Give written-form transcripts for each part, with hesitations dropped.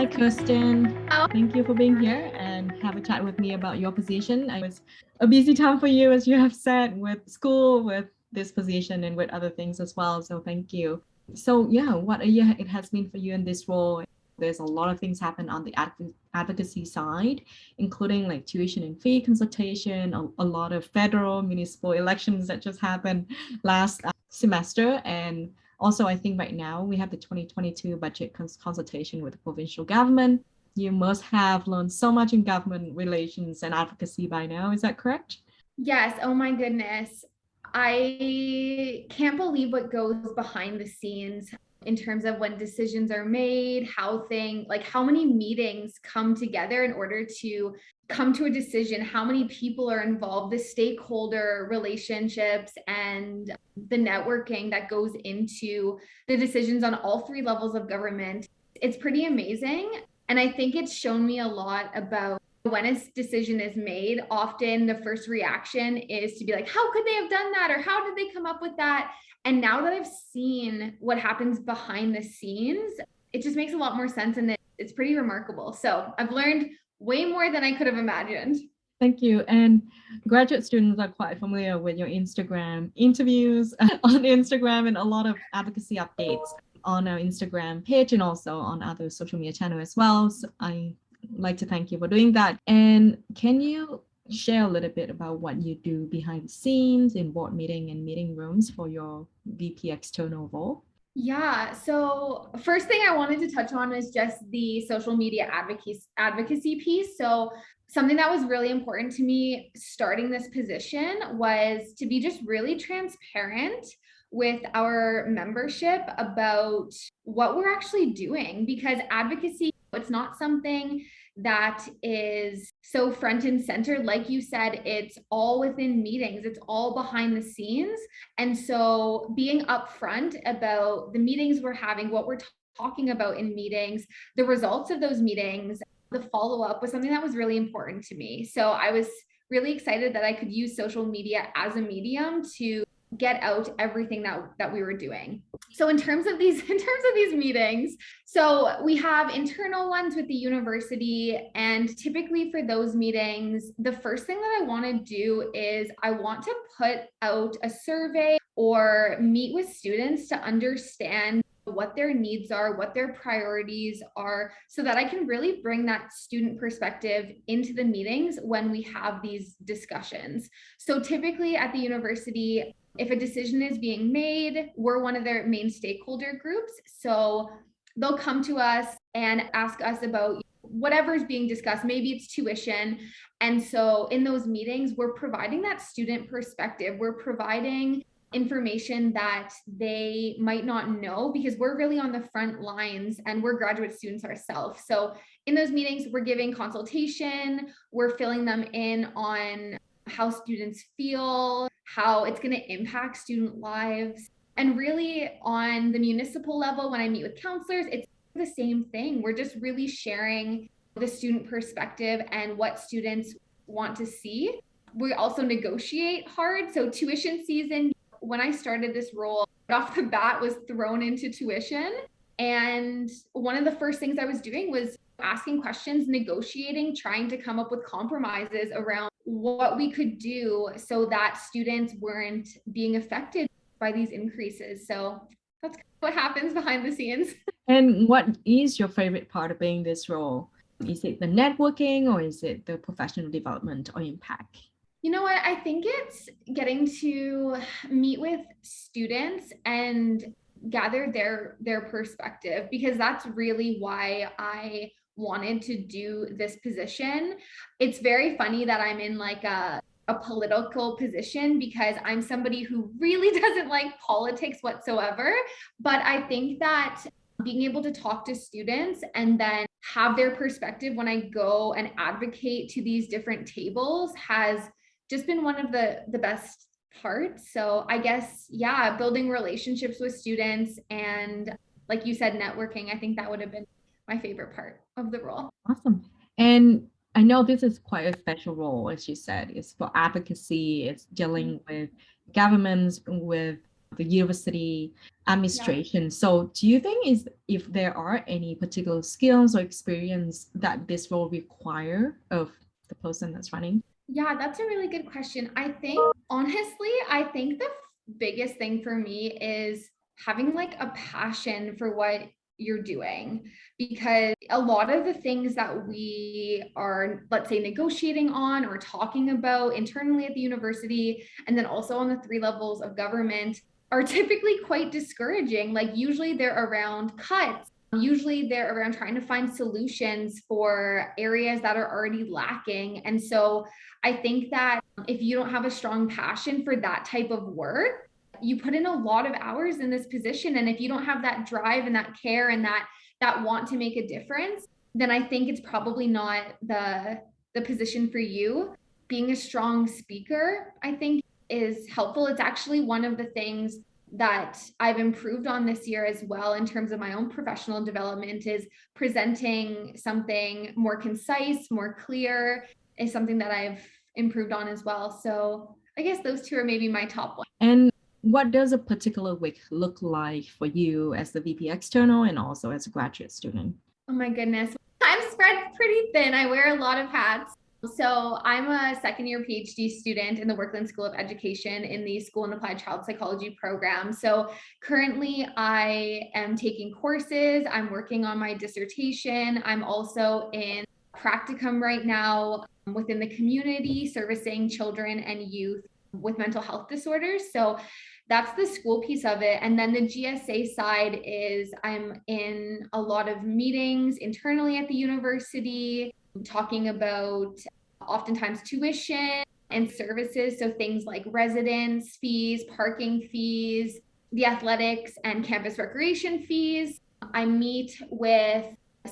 Hi, Kirsten. Oh, Thank you for being here and have a chat with me about your position. It was a busy time for you, as you have said, with school, with this position, and with other things as well. So thank you. So yeah, what a year it has been for you in this role. There's a lot of things happen on the advocacy side, including like tuition and fee consultation, a lot of federal municipal elections that just happened last semester, and also, I think right now we have the 2022 budget consultation with the provincial government. You must have learned so much in government relations and advocacy by now. Is that correct? yes. Oh my goodness. I can't believe what goes behind the scenes in terms of when decisions are made, how many meetings come together in order to come to a decision, how many people are involved, the stakeholder relationships and the networking that goes into the decisions on all three levels of government. It's pretty amazing. And I think it's shown me a lot about when a decision is made. Often the first reaction is to be like, how could they have done that? Or how did they come up with that? And now that I've seen what happens behind the scenes, it just makes a lot more sense. And it's pretty remarkable. So I've learned way more than I could have imagined. Thank you. And graduate students are quite familiar with your Instagram interviews on Instagram and a lot of advocacy updates on our Instagram page and also on other social media channels as well. So I like to thank you for doing that. And can you share a little bit about what you do behind the scenes in board meeting and meeting rooms for your VP external role? Yeah. So first thing I wanted to touch on is just the social media advocacy piece. So something that was really important to me starting this position was to be just really transparent with our membership about what we're actually doing, because advocacy, it's not something that is so front and center. Like you said, it's all within meetings, it's all behind the scenes. And so being upfront about the meetings we're having, what we're talking about in meetings, the results of those meetings, the follow-up was something that was really important to me. So I was really excited that I could use social media as a medium to get out everything that we were doing. So in terms of these meetings, so we have internal ones with the university, and typically for those meetings, the first thing that I want to do is I want to put out a survey or meet with students to understand what their needs are, what their priorities are, so that I can really bring that student perspective into the meetings when we have these discussions. So typically at the university, if a decision is being made, we're one of their main stakeholder groups. So they'll come to us and ask us about whatever is being discussed. Maybe it's tuition. And so in those meetings, we're providing that student perspective. We're providing information that they might not know, because we're really on the front lines and we're graduate students ourselves. So in those meetings, we're giving consultation, we're filling them in on how students feel, how it's going to impact student lives. And really on the municipal level, when I meet with counselors, it's the same thing. We're just really sharing the student perspective and what students want to see. We also negotiate hard. So tuition season, when I started this role, off the bat was thrown into tuition. And one of the first things I was doing was asking questions, negotiating, trying to come up with compromises around what we could do so that students weren't being affected by these increases. So that's what happens behind the scenes. And what is your favorite part of being this role? Is it the networking or is it the professional development or impact? You know what? I think it's getting to meet with students and gather their perspective, because that's really why I wanted to do this position. It's very funny that I'm in like a political position, because I'm somebody who really doesn't like politics whatsoever. But I think that being able to talk to students and then have their perspective when I go and advocate to these different tables has just been one of the best parts. So I guess, yeah, building relationships with students and, like you said, networking, I think that would have been my favorite part of the role. Awesome. And I know this is quite a special role, as you said. It's for advocacy, it's dealing with governments, with the university Yeah. administration. So do you think is if there are any particular skills or experience that this will require of the person that's running? Yeah, that's a really good question. I think, honestly, I think the biggest thing for me is having like a passion for what you're doing, because a lot of the things that we are, let's say, negotiating on or talking about internally at the university, and then also on the three levels of government, are typically quite discouraging. Like, usually they're around cuts. Usually they're around trying to find solutions for areas that are already lacking. And so I think that if you don't have a strong passion for that type of work, you put in a lot of hours in this position. And if you don't have that drive and that care and that want to make a difference, then I think it's probably not the position for you. Being a strong speaker, I think, is helpful. It's actually one of the things that I've improved on this year as well in terms of my own professional development, is presenting something more concise, more clear, is something that I've improved on as well. So I guess those two are maybe my top ones. And what does a particular week look like for you as the VP external and also as a graduate student? Oh my goodness. I'm spread pretty thin. I wear a lot of hats. So I'm a second year PhD student in the Workland School of Education in the School and Applied Child Psychology program. So currently I am taking courses. I'm working on my dissertation. I'm also in practicum right now within the community, servicing children and youth with mental health disorders. So that's the school piece of it. And then the GSA side is I'm in a lot of meetings internally at the university, talking about oftentimes tuition and services. So things like residence fees, parking fees, the athletics and campus recreation fees. I meet with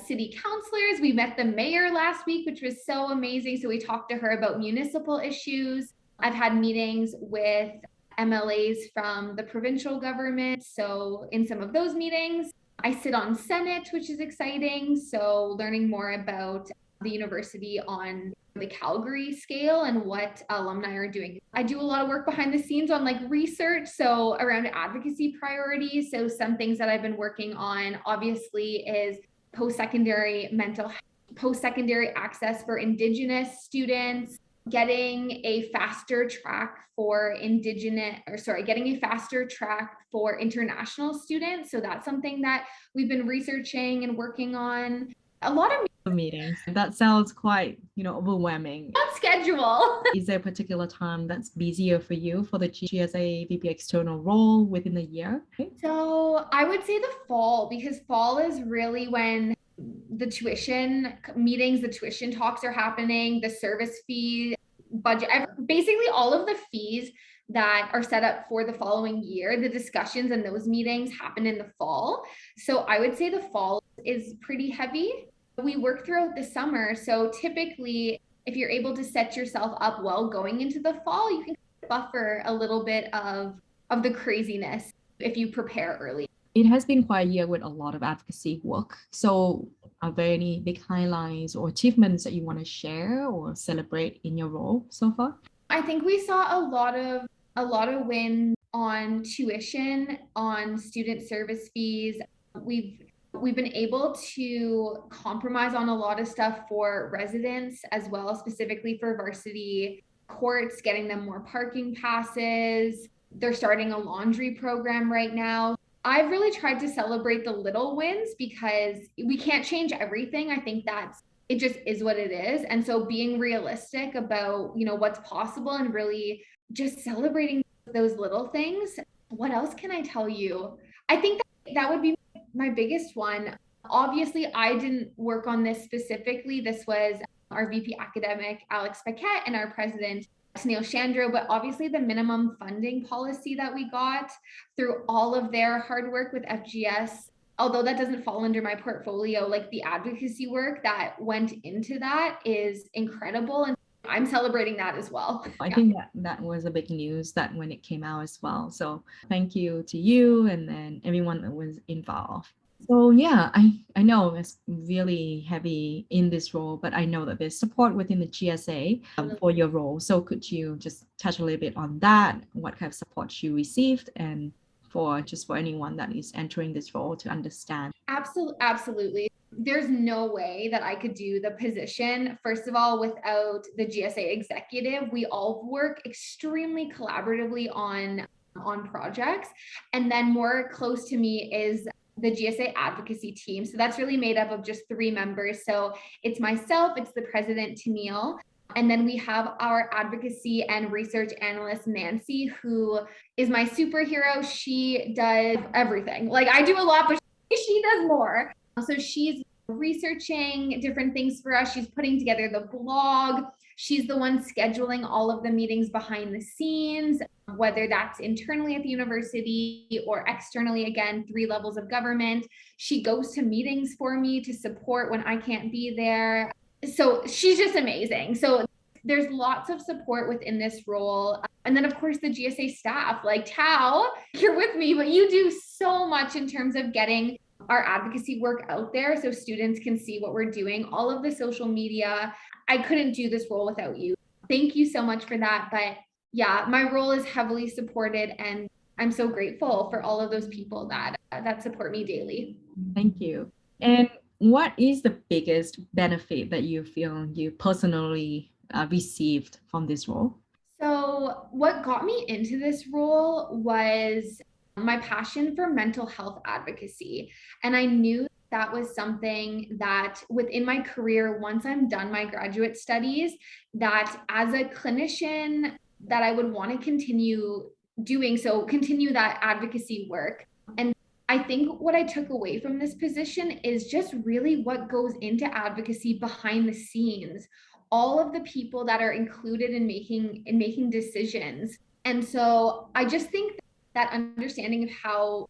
city councilors. We met the mayor last week, which was so amazing. So we talked to her about municipal issues. I've had meetings with MLAs from the provincial government. So in some of those meetings, I sit on Senate, which is exciting. So learning more about the university on the Calgary scale and what alumni are doing. I do a lot of work behind the scenes on like research, so around advocacy priorities. So some things that I've been working on obviously is post-secondary mental health, post-secondary access for Indigenous students, getting a faster track for getting a faster track for international students. So that's something that we've been researching and working on. A lot of Meetings. That sounds quite, overwhelming. on schedule. Is there a particular time that's busier for you for the GSA VP external role within the year? So I would say the fall, because fall is really when the tuition meetings, the tuition talks are happening, the service fee budget, basically all of the fees that are set up for the following year, the discussions and those meetings happen in the fall. So I would say the fall is pretty heavy. We work throughout the summer. So typically, if you're able to set yourself up well going into the fall, you can buffer a little bit of the craziness if you prepare early. It has been quite a year with a lot of advocacy work. So are there any big highlights or achievements that you want to share or celebrate in your role so far? I think we saw a lot of wins on tuition, on student service fees. We've been able to compromise on a lot of stuff for residents as well, specifically for varsity courts, getting them more parking passes. They're starting a laundry program right now. I've really tried to celebrate the little wins because we can't change everything. I think it just is what it is. And so being realistic about, what's possible and really just celebrating those little things. What else can I tell you? I think that would be my biggest one. Obviously, I didn't work on this specifically. This was our VP academic, Alex Paquette, and our president, Snail Chandro, but obviously the minimum funding policy that we got through all of their hard work with FGS, although that doesn't fall under my portfolio, like the advocacy work that went into that is incredible. And I'm celebrating that as well. I think that was a big news that when it came out as well. So thank you to you and then everyone that was involved. So yeah, I know it's really heavy in this role, but I know that there's support within the GSA for your role. So could you just touch a little bit on that? What kind of support you received and for anyone that is entering this role to understand? Absolutely. There's no way that I could do the position, first of all, without the GSA executive. We all work extremely collaboratively on projects. And then more close to me is the GSA advocacy team. So that's really made up of just 3 members. So it's myself, it's the president, Tennille, and then we have our advocacy and research analyst, Nancy, who is my superhero. She does everything. Like I do a lot, but she does more. So she's researching different things for us. She's putting together the blog. She's the one scheduling all of the meetings behind the scenes, whether that's internally at the university or externally, again, 3 levels of government. She goes to meetings for me to support when I can't be there. So she's just amazing. So there's lots of support within this role. And then of course the GSA staff, like Tao, you're with me, but you do so much in terms of getting our advocacy work out there so students can see what we're doing, all of the social media. I couldn't do this role without you. Thank you so much for that. But yeah, my role is heavily supported, and I'm so grateful for all of those people that support me daily. Thank you. And what is the biggest benefit that you feel you personally received from this role? So what got me into this role was my passion for mental health advocacy. And I knew that was something that within my career, once I'm done my graduate studies, that as a clinician, that I would want to continue doing so, continue that advocacy work. And I think what I took away from this position is just really what goes into advocacy behind the scenes, all of the people that are included in making decisions. And so I just think that understanding of how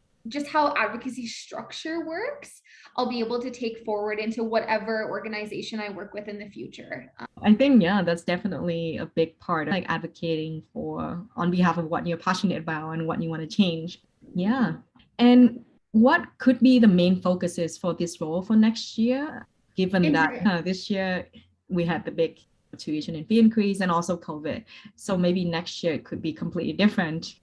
advocacy structure works, I'll be able to take forward into whatever organization I work with in the future. I think, yeah, that's definitely a big part, like advocating for on behalf of what you're passionate about and what you want to change. Yeah. And what could be the main focuses for this role for next year, given that this year we had the big tuition and fee increase and also COVID. So maybe next year it could be completely different.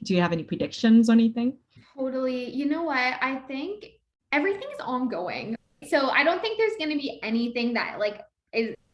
Do you have any predictions or anything? Totally. You know what? I think everything is ongoing. So I don't think there's going to be anything that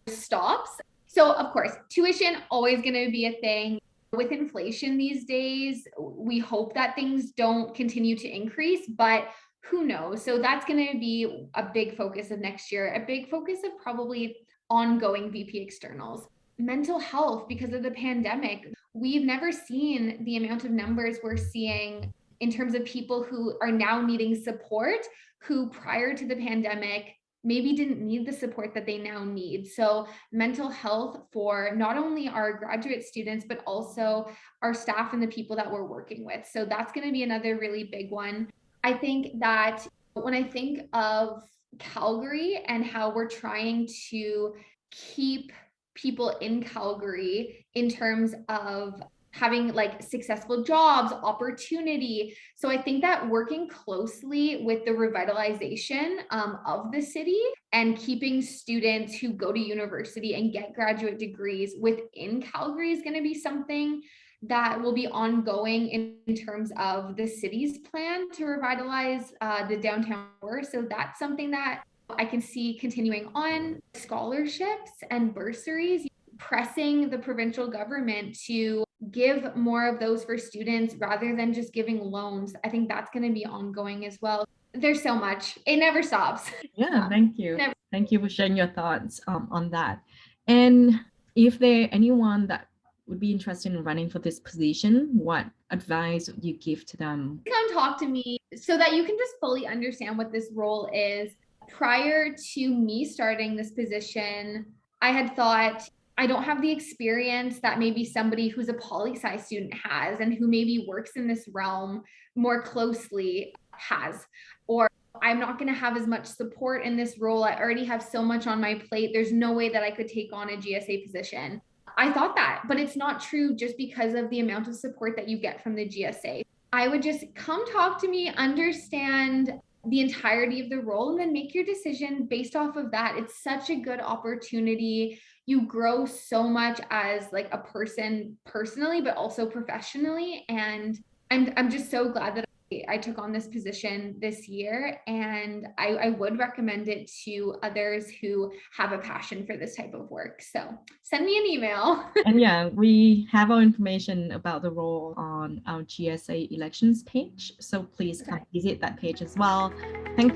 stops. So of course, tuition always going to be a thing. With inflation these days, we hope that things don't continue to increase, but who knows? So that's going to be a big focus of next year, a big focus of probably ongoing VP externals. Mental health, because of the pandemic, we've never seen the amount of numbers we're seeing in terms of people who are now needing support, who prior to the pandemic maybe didn't need the support that they now need. So mental health for not only our graduate students, but also our staff and the people that we're working with. So that's going to be another really big one. I think that when I think of Calgary and how we're trying to keep people in Calgary in terms of having like successful jobs, opportunity. So I think that working closely with the revitalization of the city and keeping students who go to university and get graduate degrees within Calgary is going to be something that will be ongoing in terms of the city's plan to revitalize the downtown core. So that's something that I can see continuing on. Scholarships and bursaries, pressing the provincial government to give more of those for students rather than just giving loans. I think that's going to be ongoing as well. There's so much. It never stops. Yeah, thank you. Thank you for sharing your thoughts on that. And if there anyone that would be interested in running for this position, what advice would you give to them? Come talk to me so that you can just fully understand what this role is. Prior to me starting this position, I had thought, I don't have the experience that maybe somebody who's a poli-sci student has and who maybe works in this realm more closely has, or I'm not going to have as much support in this role. I already have so much on my plate. There's no way that I could take on a GSA position. I thought that, but it's not true just because of the amount of support that you get from the GSA. I would just come talk to me, understand the entirety of the role, and then make your decision based off of that. It's such a good opportunity. You grow so much as like a person personally, but also professionally. And I'm just so glad that I took on this position this year, and I would recommend it to others who have a passion for this type of work. So send me an email. And yeah, we have our information about the role on our GSA elections page. So please come visit that page as well. Thank